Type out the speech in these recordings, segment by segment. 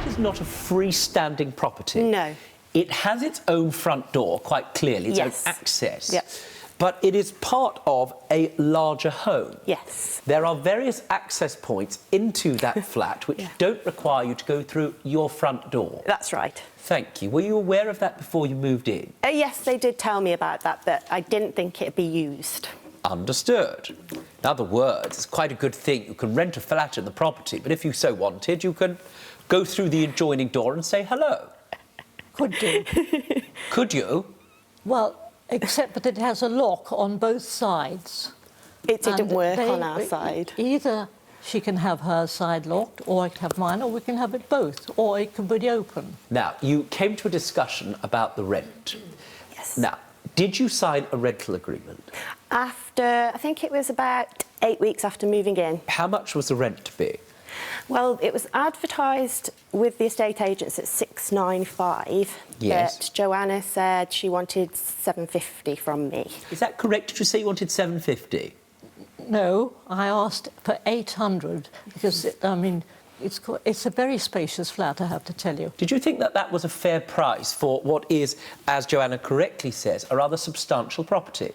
is not a freestanding property. No. It has its own front door, quite clearly, its Yes. own access. Yep. But it is part of a larger home. Yes. There are various access points into that flat which don't require you to go through your front door. That's right. Thank you. Were you aware of that before you moved in? Yes, they did tell me about that, but I didn't think it'd be used. Understood. In other words, it's quite a good thing. You can rent a flat in the property, but if you so wanted, you can go through the adjoining door and say hello. Could do. Could you? Well, except that it has a lock on both sides. It didn't And work on our side. Either she can have her side locked, or I can have mine, or we can have it both, or it can be open. Now, you came to a discussion about the rent. Yes. Now, did you sign a rental agreement? After, I think it was about 8 weeks after moving in. How much was the rent to be? Well, it was advertised with the estate agents at 695. Yes. But Joanna said she wanted 750 from me. Is that correct? Did you say you wanted 750? No, I asked for 800 because, it's a very spacious flat, I have to tell you. Did you think that that was a fair price for what is, as Joanna correctly says, a rather substantial property?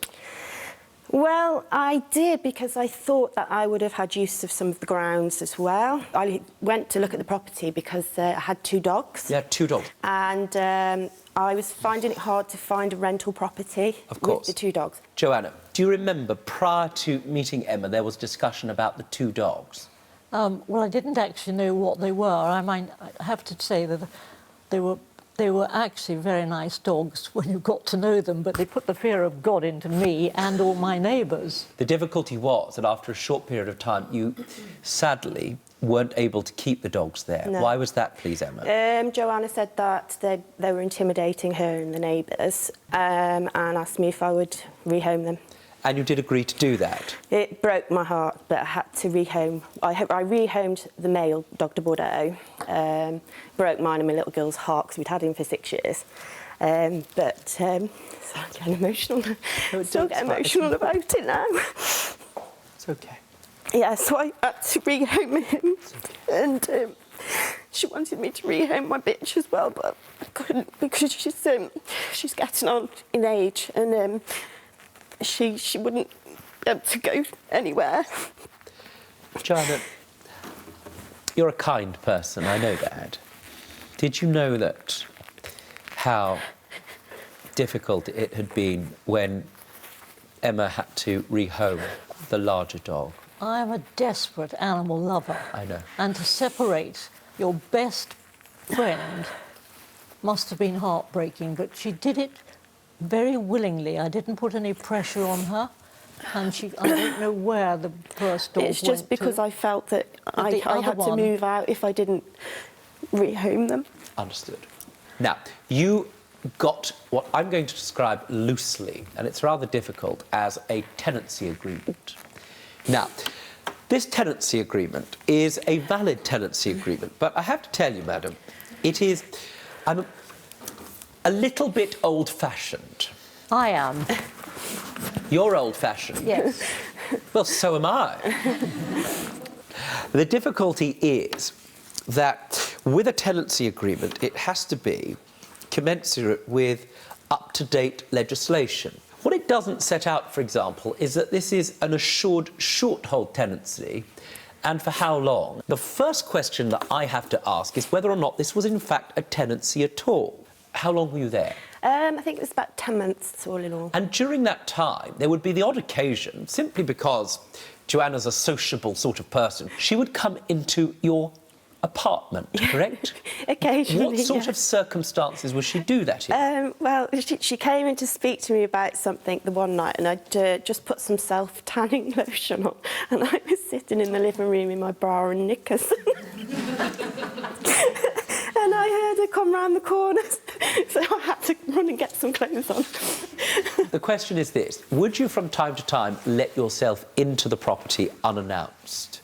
Well, I did, because I thought that I would have had use of some of the grounds as well. I went to look at the property because I had 2 dogs. You had 2 dogs. And I was finding it hard to find a rental property with the 2 dogs. Joanna, do you remember prior to meeting Emma there was discussion about the 2 dogs? Well, I didn't actually know what they were. I have to say that they were actually very nice dogs when you got to know them, but they put the fear of God into me and all my neighbours. The difficulty was that after a short period of time, you sadly weren't able to keep the dogs there. No. Why was that, please, Emma? Joanna said that they were intimidating her and the neighbours, and asked me if I would rehome them. And you did agree to do that? It broke my heart, but I had to rehome. I rehomed the male dog de Bordeaux. Broke mine and my little girl's heart because we'd had him for 6 years. So I'm getting emotional. Still get emotional about it now. It's okay. Yeah, so I had to rehome him. And she wanted me to rehome my bitch as well, but I couldn't because she's getting on in age, and she wouldn't be able to go anywhere. Joanna, you're a kind person, I know that. Did you know that how difficult it had been when Emma had to rehome the larger dog? I'm a desperate animal lover. I know. And to separate your best friend must have been heartbreaking, but she did it very willingly. I didn't put any pressure on her, and I don't know where the first dog went. It's just because I felt that I had to move out if I didn't rehome them. Understood. Now, you got what I'm going to describe loosely, and it's rather difficult, as a tenancy agreement. Now, this tenancy agreement is a valid tenancy agreement, but I have to tell you, madam, it is a little bit old-fashioned. I am. You're old-fashioned? Yes. Well, so am I. The difficulty is that with a tenancy agreement, it has to be commensurate with up-to-date legislation. What it doesn't set out, for example, is that this is an assured short-hold tenancy, and for how long. The first question that I have to ask is whether or not this was in fact a tenancy at all. How long were you there? I think it was about 10 months, all in all. And during that time, there would be the odd occasion, simply because Joanna's a sociable sort of person, she would come into your apartment, correct? Occasionally, What sort of circumstances would she do that in? Well, she came in to speak to me about something the one night, and I'd just put some self-tanning lotion on, and I was sitting in the living room in my bra and knickers. And I heard her come round the corner, so I had to run and get some clothes on. The question is this: would you from time to time let yourself into the property unannounced?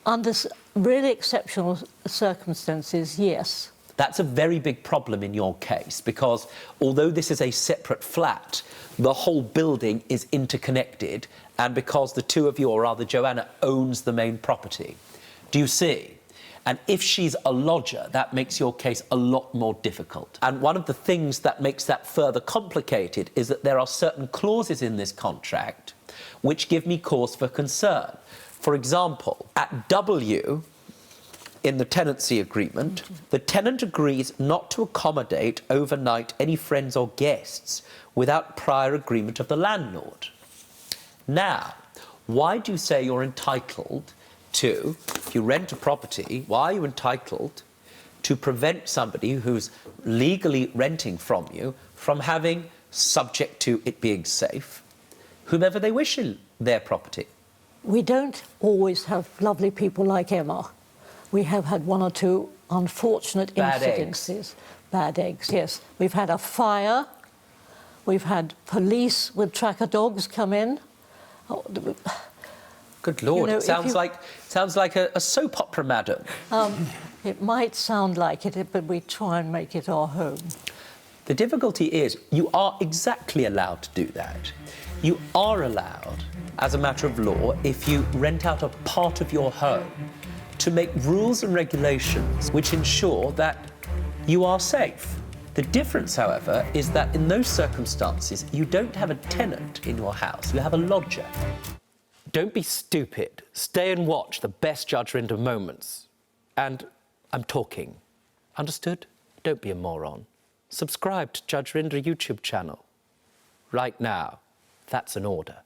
Under really exceptional circumstances, yes. That's a very big problem in your case, because although this is a separate flat, the whole building is interconnected, and because the two of you, or rather Joanna, owns the main property. Do you see? And if she's a lodger, that makes your case a lot more difficult. And one of the things that makes that further complicated is that there are certain clauses in this contract which give me cause for concern. For example, at W, in the tenancy agreement, the tenant agrees not to accommodate overnight any friends or guests without prior agreement of the landlord. Now, why do you say you're entitled to, if you rent a property, why are you entitled to prevent somebody who's legally renting from you from having, subject to it being safe, whomever they wish in their property? We don't always have lovely people like Emma. We have had one or two unfortunate incidences. Bad eggs, yes. We've had a fire. We've had police with tracker dogs come in. Oh, Good Lord, You know, it sounds like a soap opera, madam. it might sound like it, but we try and make it our home. The difficulty is you are exactly allowed to do that. You are allowed, as a matter of law, if you rent out a part of your home, to make rules and regulations which ensure that you are safe. The difference, however, is that in those circumstances, you don't have a tenant in your house, you have a lodger. Don't be stupid. Stay and watch the best Judge Rinder moments. And I'm talking. Understood? Don't be a moron. Subscribe to Judge Rinder YouTube channel. Right now. That's an order.